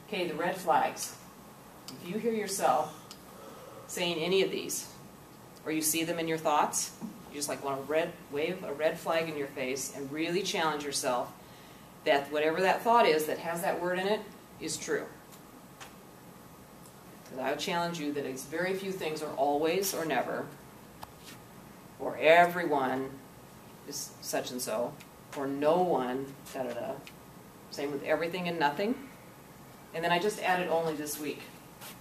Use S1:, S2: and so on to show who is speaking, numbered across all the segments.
S1: Okay, the red flags. If you hear yourself saying any of these, or you see them in your thoughts, you just like want to wave a red flag in your face and really challenge yourself that whatever that thought is that has that word in it is true. Because I would challenge you that it's very few things are always or never, or everyone is such and so, or no one, da-da-da. Same with everything and nothing. And then I just added only this week,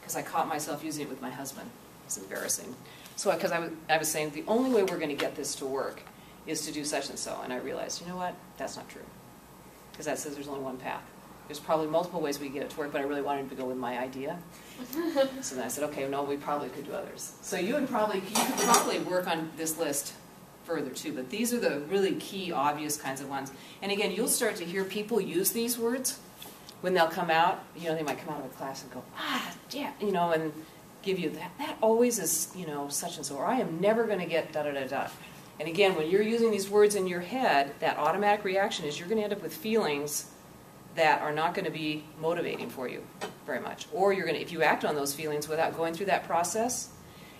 S1: because I caught myself using it with my husband. It's embarrassing. So, because I was saying, the only way we're going to get this to work is to do such and so. And I realized, you know what? That's not true. Because that says there's only one path. There's probably multiple ways we can get it to work, but I really wanted to go with my idea. So then I said, okay, no, we probably could do others. So you could probably work on this list further too, but these are the really key, obvious kinds of ones. And again, you'll start to hear people use these words when they'll come out. You know, they might come out of a class and go, yeah, you know, and give you that. That always is, you know, such and so, or I am never going to get da-da-da-da. And again, when you're using these words in your head, that automatic reaction is you're going to end up with feelings that are not going to be motivating for you very much. Or you're going to, if you act on those feelings without going through that process,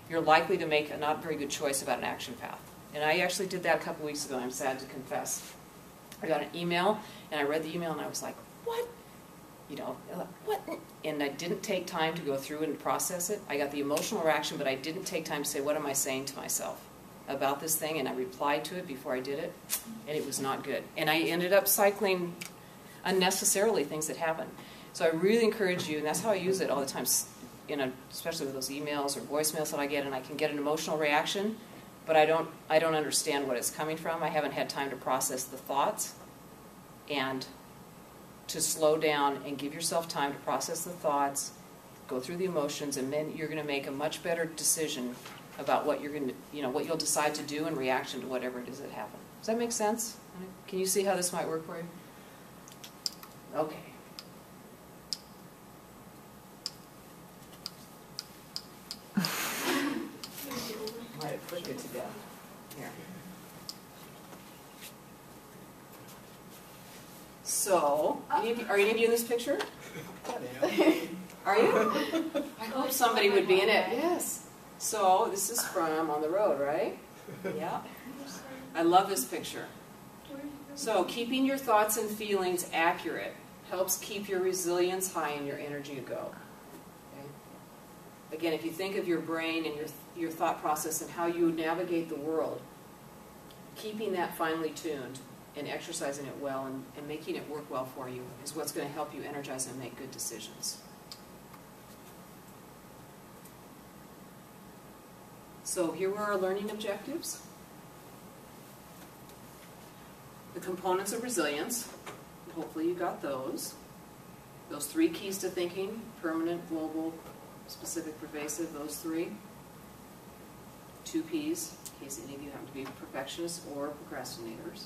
S1: you're likely to make a not very good choice about an action path. And I actually did that a couple weeks ago, and I'm sad to confess. I got an email, and I read the email, and I was like, what? You know, what? And I didn't take time to go through and process it. I got the emotional reaction, but I didn't take time to say, what am I saying to myself about this thing? And I replied to it before I did it, and it was not good. And I ended up cycling unnecessarily things that happen. So I really encourage you, and that's how I use it all the time, especially with those emails or voicemails that I get, and I can get an emotional reaction, but I don't understand what it's coming from. I haven't had time to process the thoughts and to slow down and give yourself time to process the thoughts, go through the emotions, and then you're going to make a much better decision about what you're going to, you know, what you'll decide to do in reaction to whatever it is that happened. Does that make sense? Can you see how this might work for you? Okay. Might have put it to death. Here. So, are any of you in this picture? Are you? I hope somebody would be in it. Yes. So, this is from On the Road, right? Yeah. I love this picture. So, keeping your thoughts and feelings accurate helps keep your resilience high and your energy to go. Okay? Again, if you think of your brain and your thought process and how you navigate the world, keeping that finely tuned and exercising it well and making it work well for you is what's going to help you energize and make good decisions. So here were our learning objectives. The components of resilience. Hopefully you got those. Those 3 keys to thinking: permanent, global, specific, pervasive, those 3. 2 Ps, in case any of you happen to be perfectionists or procrastinators.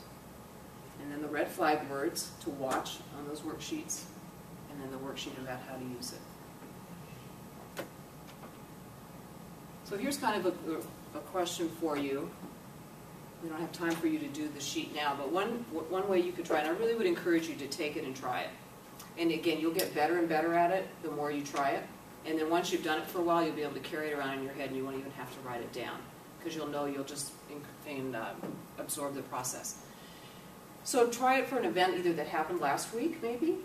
S1: And then the red flag words to watch on those worksheets, and then the worksheet about how to use it. So here's kind of a question for you. We don't have time for you to do the sheet now, but one way you could try it, and I really would encourage you to take it and try it. And again, you'll get better and better at it the more you try it. And then once you've done it for a while, you'll be able to carry it around in your head, and you won't even have to write it down, because you'll know you'll just absorb the process. So try it for an event either that happened last week, maybe,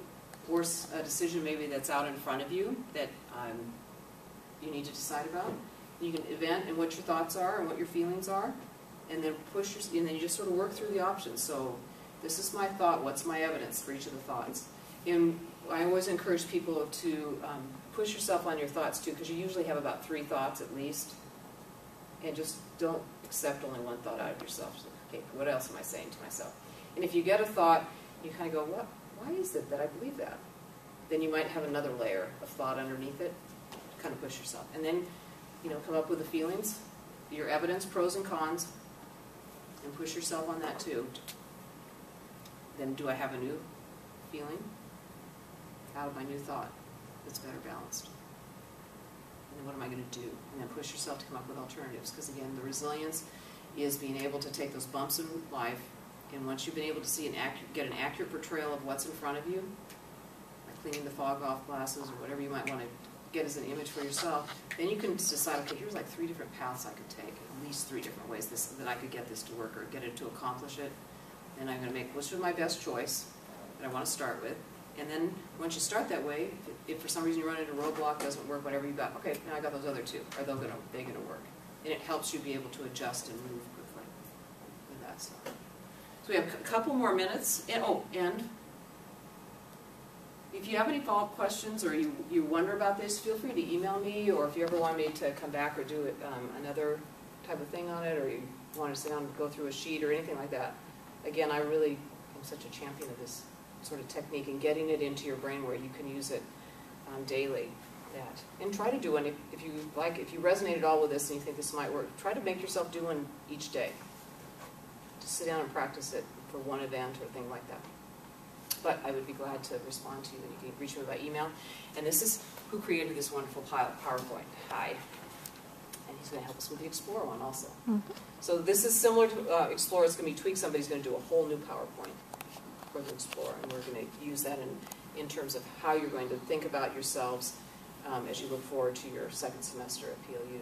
S1: or a decision maybe that's out in front of you that you need to decide about. You can event and what your thoughts are and what your feelings are, and then and then you just sort of work through the options. So this is my thought. What's my evidence for each of the thoughts? And I always encourage people to push yourself on your thoughts too, because you usually have about 3 thoughts at least, and just don't accept only one thought out of yourself. So, okay, what else am I saying to myself? And if you get a thought, you kind of go, what? Why is it that I believe that? Then you might have another layer of thought underneath it to kind of push yourself. And then, you know, come up with the feelings, your evidence, pros and cons, and push yourself on that too. Then do I have a new feeling out of my new thought that's better balanced? And then what am I going to do? And then push yourself to come up with alternatives. Because again, the resilience is being able to take those bumps in life, and once you've been able to see get an accurate portrayal of what's in front of you, like cleaning the fog off glasses, or whatever you might want to get as an image for yourself, then you can decide, okay, here's like 3 different paths I could take, at least 3 different ways that I could get this to work or get it to accomplish it. And I'm going to make which is my best choice that I want to start with. And then once you start that way, if for some reason you run into a roadblock, doesn't work, whatever you got, okay, now I got those other 2. Are they going to work? And it helps you be able to adjust and move quickly with that stuff. So we have a couple more minutes. And if you have any follow-up questions or you wonder about this, feel free to email me, or if you ever want me to come back or do it, another type of thing on it, or you want to sit down and go through a sheet or anything like that. Again, I really am such a champion of this sort of technique and getting it into your brain where you can use it daily. And try to do one if you like. If you resonate at all with this and you think this might work, try to make yourself do one each day. Just sit down and practice it for one event or a thing like that. But I would be glad to respond to you, and you can reach me by email. And this is who created this wonderful PowerPoint. Hi. And he's going to help us with the Explorer one also. So this is similar to Explorer. It's going to be tweaked. Somebody's going to do a whole new PowerPoint for the Explorer, and we're going to use that in terms of how you're going to think about yourselves as you look forward to your second semester at PLU